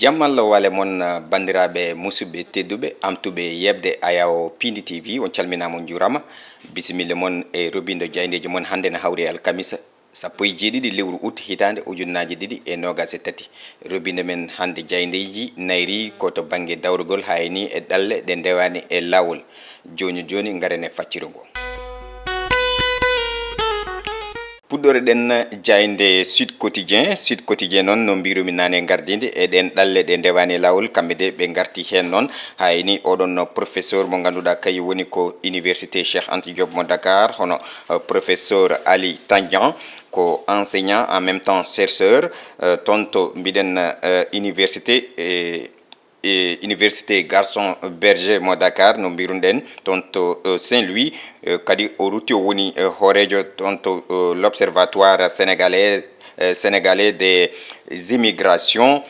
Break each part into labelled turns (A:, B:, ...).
A: jammallo wale mon bandiraɓe musidɓe tedduɓe amtuɓe yebde ayaw pindi tv on calminama on jurama bisimilla moon e robindo jayndeji moon hande ne hawri alkamisa sappo e jeeɗiɗi lewru août hitande ujunnaji ɗiɗi e nogas e tati robinde men hande jayndeji nayri koto banggue dawrugol hayni e ɗalle ɗe ndewani e lawol joni garen e facciro ngo puɗɗore ɗen jaynde sud quotidien noon no mbirumi nane gardide e ɗen ɗalle ɗe ndewani lawol kamɓe de ɓe garti hen noon hayni oɗon professeur mo ganduɗa kay woni ko université Cheikh Anta Diop mo Dakar hono professeur Ali Tandian ko enseignant en même temps chercheur tonto mbiɗen université Gaston Berger mo Dakar no mbiruɗen toon to Saint-Louis kadi o rutti o woni horejo toon to l'observatoire sénégalais des immigrations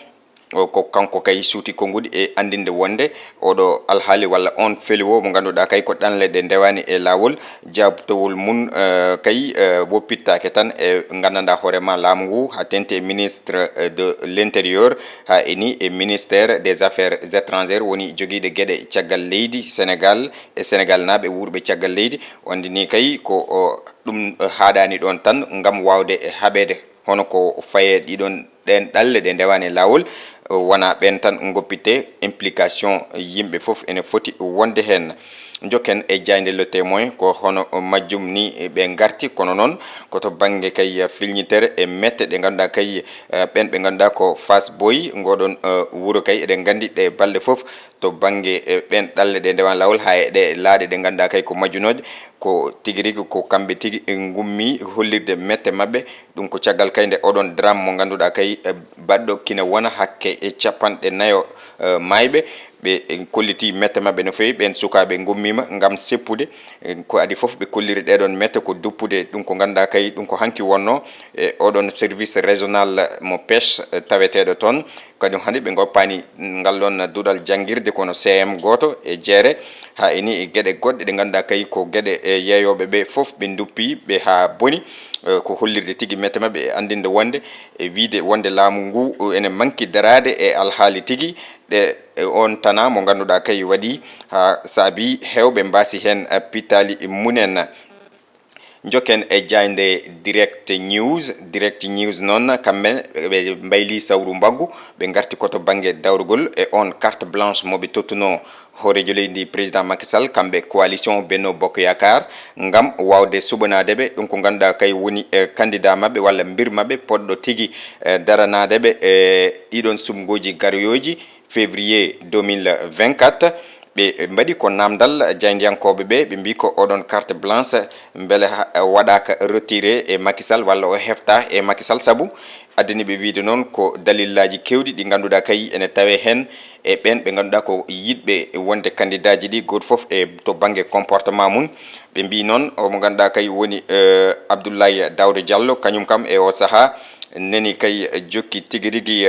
A: ko kanko kay suuti konngudi e andinde wonde oɗo alhaali walla on feluwo mo ganduɗa kay ko ɗanle ɗe ndewani e lawol jabtowol mum kay woppittake tan e gandanɗa hoorema laamu ngu ha tente ministre de l'intérieur ha eni e ministère des affaires étrangères woni joguiɗo gueɗe caggal leydi sénégal e sénégal naaɓe wurɓe caggal leydi wonde ni kay ko ɗum haɗani ɗon tan gam wawde haɓede hono ko faye ɗiɗon ɗen ɗalle ɗe ndewani e lawol wona ɓen tan goppite implication yimɓe foof ene foti wonde hen jokken e jaynde le témoin ko hono majjum ni ɓe garti kono noon koto banggue kay filñitere e mette ɗe ganduɗa kay ɓen ɓe ganduɗa ko Fass Boy ngoɗon wuuro kay eɗen gandi ɗe balɗe foof to banggue ɓen ɗalle ɗe ndewan lawol ha e ɗe laaɗe ɗe ganduɗa kay ko majjunoje ko tigui rigui ko kamɓe tigui gummi hollirde mette mabɓe ɗum ko caggal kay nde oɗon drame mo ganduɗa kay baɗɗo kina wona hakke e capanɗe nayo mayɓe ɓe kolliti mette mabɓe no fewi ɓen sukaɓe gummima gam seppude ko adi foof ɓe kolliri ɗeɗon mette ko duppude ɗum ko ganduɗa kay ɗum ko hanki wonno e oɗon service régional mo pêche taweteɗo toon kadi hande ɓe goppani ngallon duɗal jangguirde kono CM goto e jeere ha eni e gueɗe goɗɗe ɗe ganduɗa kay ko gueɗe yeeyoɓe ɓe foof ɓe duppi ɓe ha boni ko hollirde tigui mette mabɓe e andinde wonde e wiide wonde laamu ngu ene manki darade e alhaali tigui ɗe on tana mo ganduɗa kay waɗi ha saabi hewɓe mbasi hen pittali munen jokken e jaynde direct news noon kamɓe ɓe mbayli sawru mbaggu ɓe garti koto banggue dawrugol e on carte blanche moɓe tottuno hoorejo leydi président Macky Sall kamɓe coalition Benno Bokk Yakar ngam wawde suɓanadeɓe ɗum ko ganduɗa kay woni candidat mabɓe walla mbir mabɓe poɗɗo tigui daranadeɓe e ɗiɗon sumgoji garoyoji février 2024 ɓe mbaɗi ko namdal jayndiyankoɓe ɓe mbi ko oɗon carte blanche beele waɗaka retiré e Macky Sall walla o hefta e Macky Sall saabu addani ɓe wiide noon ko dalillaji kewɗi ɗi ganduɗa kay ene tawe hen e ɓen ɓe ganduɗa ko yiɗɓe wonde candidat ji ɗi goto foof e to banggue comportement mum ɓe mbi noon omo ganduɗa kay woni Abdoulaye Daouda Diallo kañum kam e o saaha neni kay jokki tigui rigui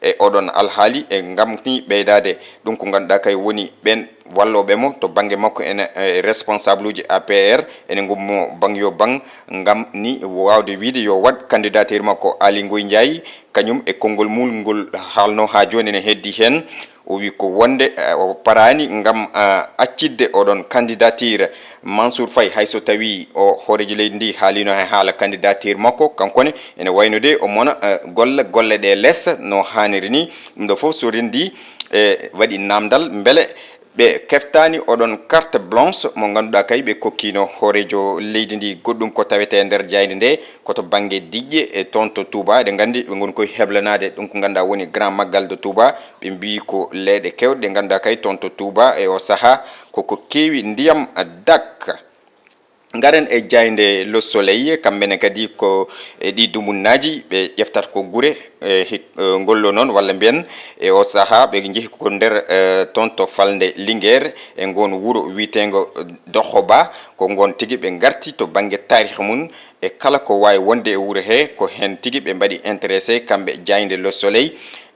A: e oɗon alhaali e gam ni ɓeydade ɗum ko ganduɗa kay woni ɓen walloɓemo to banggue makko ene responsable uji APR ene gummo bang yo bang gam ni wawde wiide yo waɗ candidature makko Aly Ngouille Ndiaye kañum e konngol mum ngol haalno ha joni ne heddi hen o wi ko wonde o parani gam accidde oɗon candidature Mansour Faye hayso tawi o hoorejo leydi ndi haalino he haala candidature makko kankone ene wayno o mona golle ɗe less no hanniri ni ɗum ɗo foof so rendi e waɗi namdal beele ɓe keftani oɗon carte blanche mo ganduɗa kay ɓe kokkino hoorejo leydi ndi goɗɗum ko tawete nder jayde nde koto banggue diƴƴe e toon to Touba eɗen gandi ɓe goni koye heblanade ɗum ko ganduɗa woni grand maggal de Touba ɓe mbi ko leeɗe kewɗe ɗe ganduɗa kay toon to Touba e o saaha koko kewi ndiyam dakka garen e jaynde Le Soleil kamɓene kadi ko e ɗi dumunnaji ɓe ƴeftata ko guure ngollo noon walla mbiyen e o saaha ɓe jeehi ko nder toon to falde Linguére e ngon wuuro witego Dokhoba ko gon tigui ɓe garti to banggue tariha mum e kala ko wawi wonde e wuuro he ko hen tigui ɓe mbaɗi intéressé kamɓe jaynde Le Soleil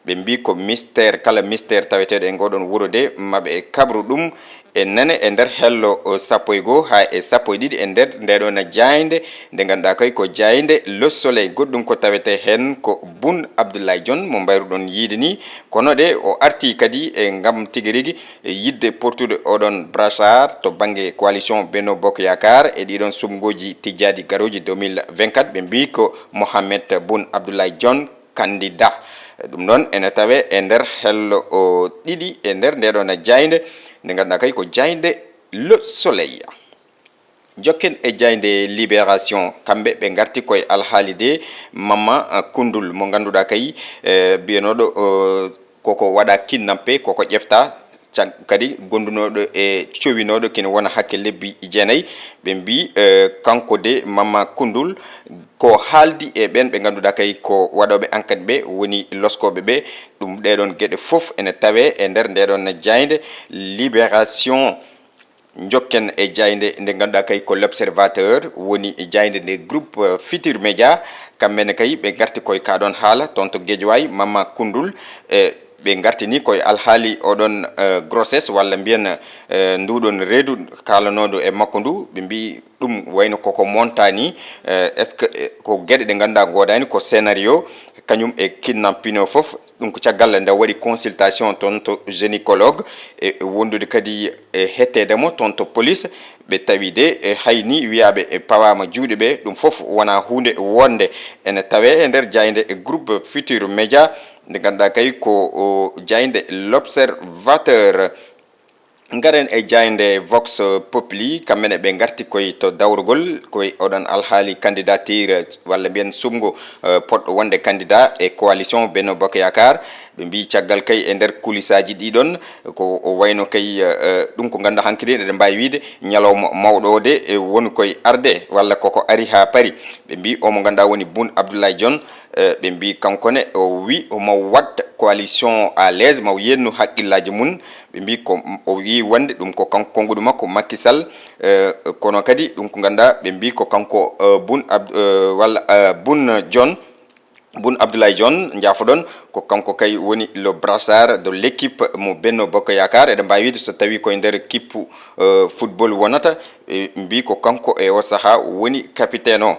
A: ɓe mbi ko mystére kala mystére taweteɗo e ngoɗon wuro de maɓe e kabru ɗum e nane e nder hello 11 ha e 12 e nder ndeɗon jayde nde ganduɗa kay ko jayde le soleil. Goɗɗum ko tawete hen ko Boun Abdallah Dionne mo mbayruɗon yiide ni, kono de o arti kadi e gam tigui rigui yidde portude oɗon brassard to banggue coalition Benno Bokk Yakar e ɗiɗon sumgoji tijjadi garoji 2024. ɓe mbi ko Mohamed Boun Abdallah Dionne candidat. ɗum noon ene tawe e nder hello o ɗiɗi e nder ndeɗon jayde nde ganduɗa kay ko jayde le soleil. jokken e jayde libération, kamɓe ɓe garti koye alhaali de Mama Koundoul mo ganduɗa kay biyanoɗo koko waɗa kidnappé koko ƴefta kadi gondunoɗo e cowinoɗo kene wona hakke lebbi 9. ɓe mbi kanko de Mama Koundoul ko haaldi e ɓen ɓe ganduɗa kay ko waɗoɓe enquête ɓe woni loskoɓe ɓe. ɗum ɗeɗon gueɗe foof ene tawe e nder ndeɗon jayde libération. jokken e jayde nde ganduɗa kay ko l'observateur woni jayde nde groupe Futur Média, kamɓene kay ɓe garti koye kaɗon haala toon to Guédiawaye. Mama Koundoul ɓe gartini koye alhaali oɗon grossesse walla mbiyen nduɗon reedu kalanoɗo e makko ndu. ɓe mbi ɗum wayno koko montani est ce que ko gueɗe ɗe ganduɗa godani ko scénario kañum e kidnappino foof. ɗum ko caggal nde waɗi consultation toon to gynécologue e wondude kadi e hettedemo toon to police. ɓe tawi de e hayni wiyaɓe e pawama juuɗe ɓe. ɗum foof wona hunde wonde ene tawe e nder jayde e groupe Futur Média nde ganduɗa kay ko jayde l'observateur. garen e jayde Vox Populi, kamɓene ɓe garti koye to dawrugol koye oɗon alhaali candidature walla mbiyen sumgo poɗɗo wonde candidat e coalition Benno Bokk Yakar. ɓe mbi caggal kay e nder kulisaji ɗiɗon ko wayno kay ɗum ko ganduɗa hankkadi eɗen mbawi wiide ñalawma mawɗo o de e woni koye arde walla koko ari ha paari. ɓe mbi omo ganduɗa woni Boun Abdallah Dionne. ɓe mbi kankone o wi omo watta coalition à l'aise maw yennu haqqillaji mum. ɓe mbi ko o wi wonde ɗum ko kanko konguɗo makko Macky Sall. kono kadi ɗum ko ganduɗa ɓe mbi ko kanko Boun Abdallah Dionne jaafoɗon ko kanko kay woni le brassard de l'équipe mo Benno Bokk Yakar. eɗen mbawi wiide so tawi koye nder kippu football wonata mbi ko kanko e o saaha woni capitaine o.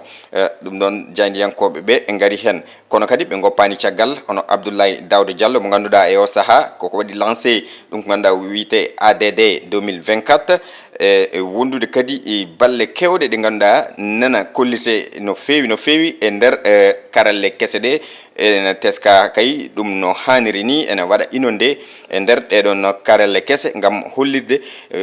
A: ɗum ɗon jaydiyankoɓe ɓe e gaari hen, kono kadi ɓe goppani caggal hono Abdoulaye Daouda Diallo mo ganduɗa e o saaha koko waɗi lancé ɗum ko ganduɗa wiyete ADD 2024 e wondude kadi e balle kewɗe ɗe ganduɗa nana kollite no fewi e nder karalle kese ɗe. ene teska kay ɗum no haniri ni ene waɗa inonde e nder ɗeɗon karalle kese gam hollirde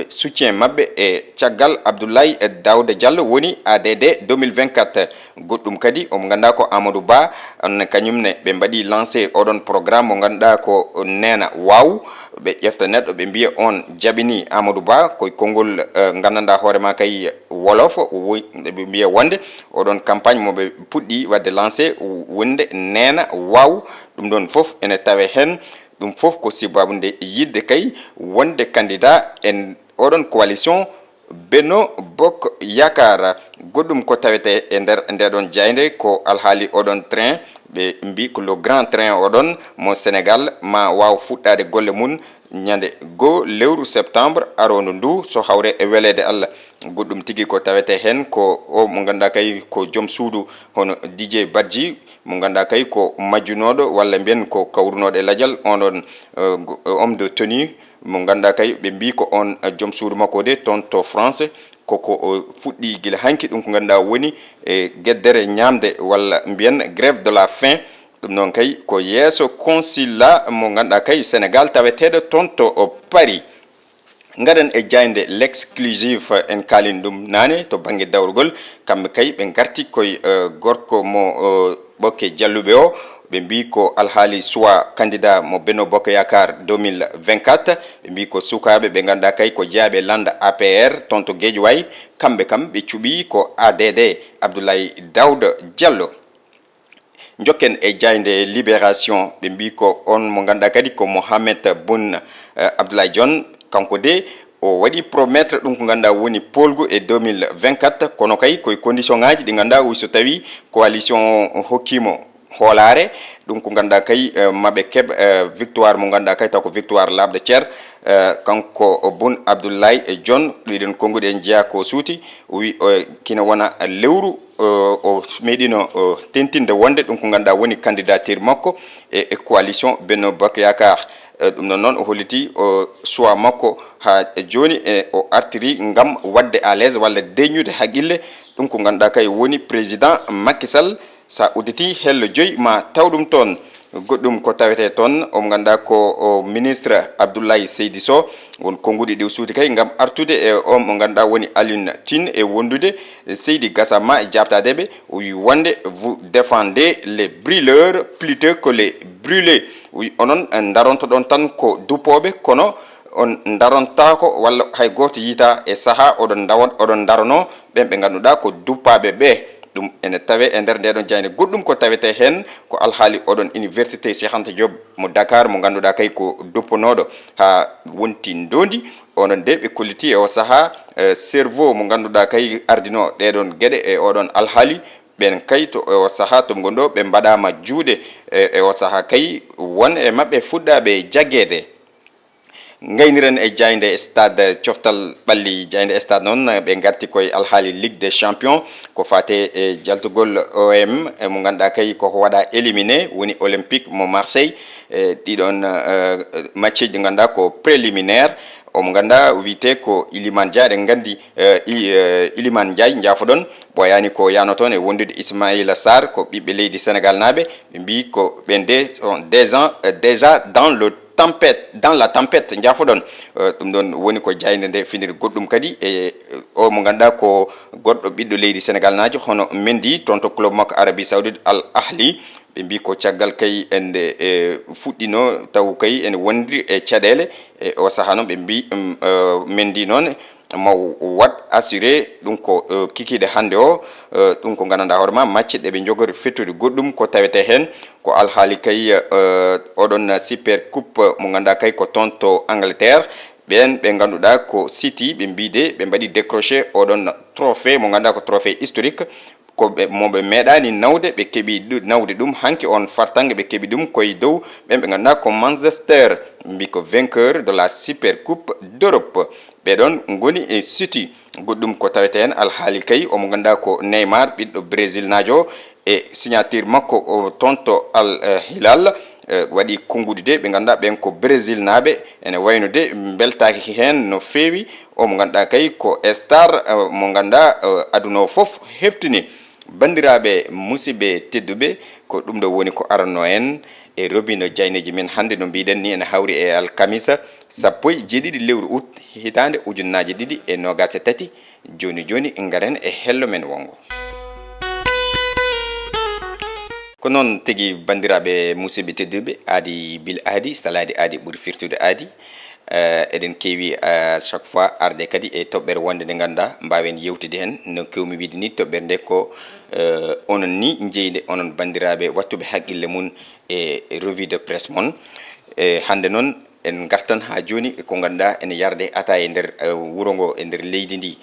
A: soutien mabɓe e caggal Abdoulaye Daouda Diallo woni ADD 2024. goɗɗum kadi omo ganduɗa ko Amadou Ba on kañumne ɓe mbaɗi lancé oɗon programme mo ganduɗa ko nena waw. ɓe ƴefta neɗɗo ɓe mbiya on jaɓini Amadou Ba koye konngol gandanɗa hoorema kay wolof ɓe mbiya wonde oɗon campagne moɓe puɗɗi wadde lancé wonde nena waw. ɗum ɗon foof ene tawe hen. ɗum foof ko sababu nde yidde kay wonde candidat en oɗon coalition Benno Bokk Yakar. goɗɗum ko tawete e nder ndeɗon jayde ko alhaali oɗon train ɓe mbi ko le grand train oɗon mo Sénégal ma waw fuɗɗade golle mum ñande 2 lewru septembre arondo ndu so hawre e welede Allah. goɗɗum tigui ko tawete hen ko o mo ganduɗa kay ko joom suudu hono DJ Badji mo ganduɗa kay ko majjunoɗo walla mbiyen ko kawrunoɗo e ladial oɗon homme de tenue mo ganduɗa kay ɓe mbi ko on joom suudu makko de toon to France koko fuɗɗi guila hanki. ɗum ko ganduɗa woni e gueddere ñamde walla mbiyen grève de la faim. ɗum noon kay ko yeeso consulat mo ganduɗa kay Sénégal taweteɗo toon to Paris. gaɗen e jayde l'exclusif en kalin ɗum nane to banggue dawrugol. kamɓe kay ɓe garti koye gorko mo Bokke Jalluɓe o. ɓe mbi ko alhaali soit candidat mo Benno Bokk Yakar 2024. ɓe mbi ko sukaɓe ɓe ganduɗa kay ko jeeyaɓe landa APR toon to Guédiawaye. kamɓe kam ɓe cuuɓi ko ADD Abdoulaye Daouda Diallo. jokken e jayde libération ɓe mbi ko on mo ganduɗa kadi ko Mohamed Boun Abdallah Dionne. kanko de o waɗi promettre ɗum ko ganduɗa woni polgu e 2024 kono kay koye condition ngaji ɗi ganduɗa so tawi coalition hokkimo hoolare ɗum ko ganduɗa kay maɓe keeb victoire mo ganduɗa kay taw ko victoire labde ceer kanko Boun Abdoulaye Dione ɗiɗen konguɗi en jeeya ko suuti o wi kina wona lewru o meeɗino tentinde wonde ɗum ko ganduɗa woni candidature makko e coalition Benno Bokk Yakar ɗum noon o holliti o choix makko ha joni o artiri ngam wadde à l'aise walla deñude haqqille ɗum ko ganduɗa kay woni président Macky Sall sa udditi hello joyi ma taw ɗum toon goɗɗum ko tawete toon omo ganduɗa ko ministre Abdoulaye Seydi Sow won konguɗi ɗi suuti kay ngam artude e on mo ganduɗa woni Alioune Tine e wondude Seydi Gassama e jabtadeɓe o wi wonde vous défendez les brûleurs plutôt que les brûlés wi onon darontoɗon tan ko dupoɓe kono on darontako walla hay goto yiita e saaha oɗon darono ɓen ɓe ganduɗa ko duppaɓe ɓe ɗum ene tawe e nder ndeɗon jayne goɗɗum ko tawete hen ko alhaali oɗon université Cheikh Anta Diop mo Dakar mo ganduɗa kay ko dupponoɗo ha wonti ndondi onon de ɓe kolliti e o saaha cerveau mo ganduɗa kay ardino ɗeɗon gueɗe e oɗon alhaali ɓen kay to o saaha to gonɗo ɓe mbaɗama juuɗe e o saaha kay won e mabɓe fuɗɗaɓe jagguede gayniren e jayde stade coftal ɓalli jayde stade noon ɓe garti koye alhaali ligue des champions ko fate e jaltugol OM mo ganduɗa kay koko waɗa éliminé woni olympique mo Marseille ɗiɗon match ji ɗi ganduɗa ko préliminaire omo ganduɗa wiyete ko Iliman Dia eɗen gandi Iliman Ndiaye jafoɗon ɓoyani ko yano toon e wondude Ismaïla Sarr ko ɓiɓɓe leydi Sénégal naaɓe ɓe mbi ko ɓen de sont déjà dans la tempête jafoɗon ɗum ɗon woni ko jayde nde finir goɗɗum kadi e o mo ganduɗa ko goɗɗo ɓiɗɗo leydi Sénégal najo hono Mendy toon to club makko Arabie Saoudite Al Ahli ɓe mbi ko caggal kay ende fuɗɗino taw kay ene wondiri e caɗele e o saaha noon ɓe mbi Mendy noon maw wat assuré ɗum ko kikiɗe hande o ɗum ko gandanɗa hoorema match ɗeɓe jogori fettude goɗɗum ko tawete hen ko alhaali kay oɗon super coupe mo ganduɗa kay ko toon to Angleterre ɓen ɓe ganduɗa ko City ɓe mbide ɓe mbaɗi décroché oɗon trophée mo ganduɗa ko trophée historique ko moɓe meeɗani nawde ɓe keeɓi nawde ɗum hanki on fartangue ɓe keeɓi ɗum koye dow ɓen ɓe ganduɗa ko Manchester mbi ko vainqueur de la super coupe d'Europe ɓeɗon goni e City goɗɗum ko tawete hen alhaali kay omo ganduɗa ko Neymar ɓiɗɗo Brésil najo e signature makko o toon to Al Hilal waɗi konguɗi de ɓe ganduɗa ɓen ko Brésil naaɓe ene wayno de beltaki hen no feewi omo ganduɗa kay ko star mo ganduɗa aduna o foof heftini bandiraɓe musidɓe tedduɓe ko ɗum ɗo woni ko aranno en e robino jayneji men hande no mbiɗen ni ene hawri e alkamisa 17 lewru août hitande ujunnaje 2023 joni garen e hello men wongo ko noon tigui bandiraɓe musidɓe tedduɓe aadi bil aadi salade aadi ɓuuri firtude aadi eɗen keewi chaque fois arde kadi e toɓɓere wonde nde ganduɗa mbawen yewtide hen no kewmi wiide ni toɓɓere nde ko onon ni jeyde onon bandiraɓe wattuɓe haqqille mum e revue de presse moon hande noon en gartan ha joni ko ganduɗa ene yarde ata e nder wuuro ngo e nder leydi ndi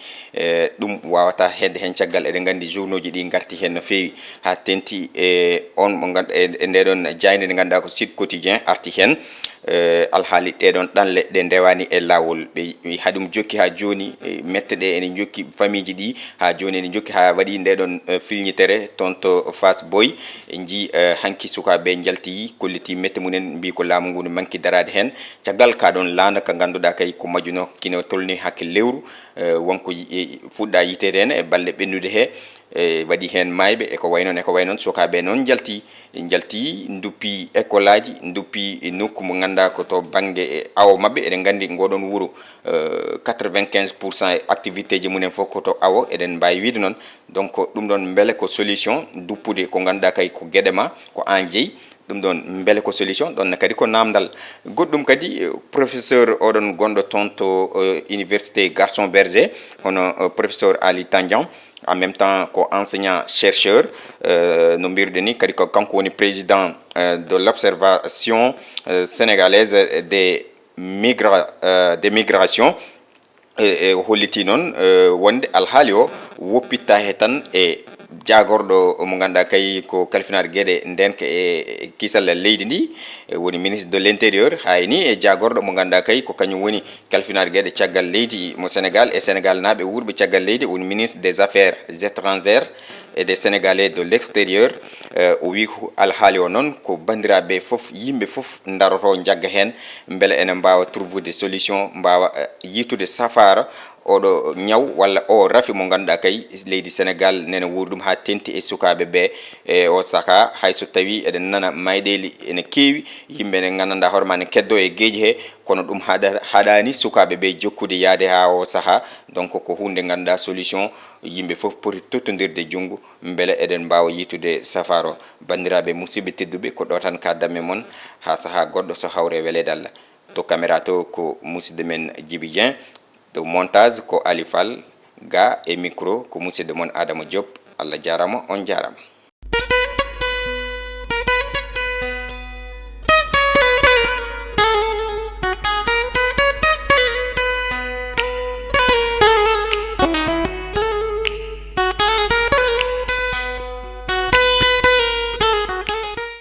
A: ɗum wawata hedde hen caggal eɗen gandi journaux ji ɗi garti hen no fewi ha tenti e on mo ganduɗa e ndeɗon jayde nde ganduɗa ko Sud Quotidien arti hen alhaali ɗeɗon ɗanle ɗe ndewani e lawol ɓe haɗum jokki ha joni mette ɗe ene jokki famille ji ɗi ha joni ene jokki ha waɗi ndeɗon filñitere toon to Fass Boy en jii hanki sukaɓe jalti kolliti mette munen mbi ko laamu ngu no manki darade hen caggal ka ɗon landa ka ganduɗa kay ko majuno kino tolni hakke lewru wonko fuɗɗa yitede hen e balle ɓennude he waɗi hen mayɓe eko way noon sukaɓe noon jalti duppi école aji duppi nokku mo ganduɗa ko to banggue awo mabɓe eɗen gandi ngoɗon wuuro 95% activité ji munen fof koto awo eɗen mbawi wiide noon donc ɗum ɗon beele ko solution duppude ko ganduɗa kay ko gueɗe ma ko an jeeyi ɗum ɗon beele ko solution ɗon kadi ko namdal goɗɗum kadi professeur oɗon gonɗo toon to université Gaston Berger hono professeur Ali Tandian en même temps ko enseignant chercheur no mbiruɗen ni kadi ko kanko woni président de l'observation sénégalaise des migrations e holliti noon wonde alhaali o woppitta he tan e jagorɗo mo ganduɗa kay ko kalfinar gueɗe ndenka e kisal leydi ndi woni ministre de l' intérieur hayni e jagorɗo mo ganduɗa kay ko kañum woni kalfinar gueɗe caggal leydi mo Sénégal e Sénégal naaɓe wurɓe caggal leydi woni ministre des affaires étrangères et des Sénégalais de l' extérieur o wi alhaali o noon ko bandiraɓe fof yimɓe fof daroto jagga hen beele ene mbawa trouvude solution mbawa yitude safara oɗo ñaw walla o rafi mo ganduɗa kay leydi Sénégal nene wuuri ɗum ha tenti e sukaɓe ɓe e o saka hayso tawi eɗen nana mayɗeli ene keewi yimɓe ene gandanɗa hoorema ne keddo e gueji he kono ɗum haɗani sukaɓe ɓe jokkude yaade ha o saaha donc ko hunde ganduɗa solution yimɓe foof poti tottodirde junggo beele eɗen mbawa yitude safara o bandiraɓe musidɓe tedduɓe ko ɗo tan kaddanmi moon ha saaha goɗɗo so hawre welede Allah to caméra to ko musidɗo men Djiby Dieng to montage ko Ali Fall ga e micro ko musidɗo moon Adama Diop Allah jarama on jarama.